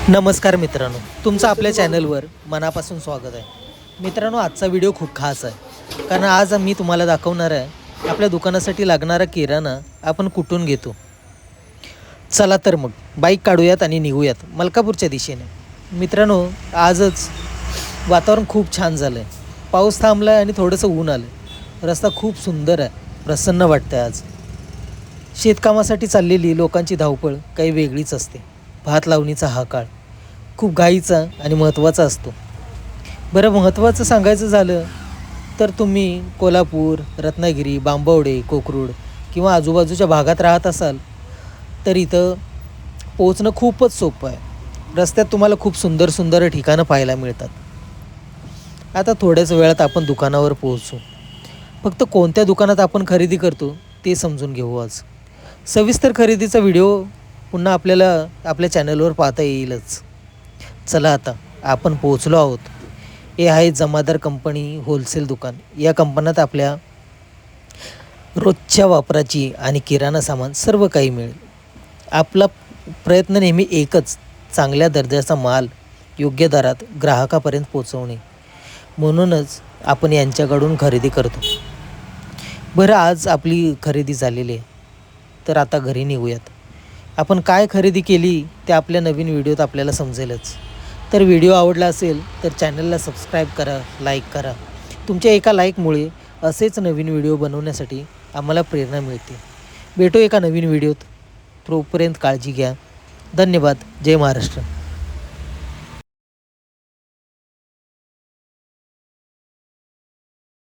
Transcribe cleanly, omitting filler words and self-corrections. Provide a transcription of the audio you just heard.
नमस्कार मित्रांनो, तुमचं आपल्या चॅनलवर मनापासून स्वागत आहे. मित्रांनो, आजचा व्हिडिओ खूप खास आहे, कारण आज मी तुम्हाला दाखवणार आहे आपल्या दुकानासाठी लागणारा किराणा आपण कुठून घेतो. चला तर मग बाईक काढूयात आणि निघूयात मलकापूरच्या दिशेने. मित्रांनो, आजच वातावरण खूप छान झालं आहे. पाऊस थांबला आहे आणि थोडंसं ऊन आलं. रस्ता खूप सुंदर आहे, प्रसन्न वाटतं आहे. आज शेतकामासाठी चाललेली लोकांची धावपळ काही वेगळीच असते. भात लावणीचा हा काळ खूप घाईचा आणि महत्त्वाचा असतो. बरं, महत्त्वाचं सांगायचं झालं तर तुम्ही कोल्हापूर, रत्नागिरी, बांबवडे, कोकरूड किंवा आजूबाजूच्या भागात राहत असाल तर इथं पोहोचणं खूपच सोपं आहे. रस्त्यात तुम्हाला खूप सुंदर सुंदर ठिकाणं पाहायला मिळतात. आता थोड्याच वेळात आपण दुकानावर पोहोचू. फक्त कोणत्या दुकानात आपण खरेदी करतो ते समजून घेऊ. आज सविस्तर खरेदीचा व्हिडिओ पुन्हा आपल्याला आपल्या चॅनलवर पाहता येईलच. चला, आता आपण पोहोचलो आहोत. हे आहे जमादार कंपनी होलसेल दुकान. या कंपन्यात आपल्या रोजच्या वापराची आणि किराणा सामान सर्व काही मिळेल. आपला प्रयत्न नेहमी एकच, चांगल्या दर्जाचा माल योग्य दरात ग्राहकापर्यंत पोहोचवणे. म्हणूनच आपण यांच्याकडून खरेदी करतो. बरं, आज आपली खरेदी झालेली आहे, तर आता घरी निघूयात. आपण काय खरेदी केली ते आपल्या नवीन व्हिडिओत आपल्याला समजेलच. तर व्हिडिओ आवडला असेल तर चॅनलला सबस्क्राईब करा, लाईक करा. तुमच्या एका लाईकमुळे असेच नवीन व्हिडिओ बनवण्यासाठी आम्हाला प्रेरणा मिळते. भेटू एका नवीन व्हिडिओत. तोपर्यंत काळजी घ्या. धन्यवाद. जय महाराष्ट्र.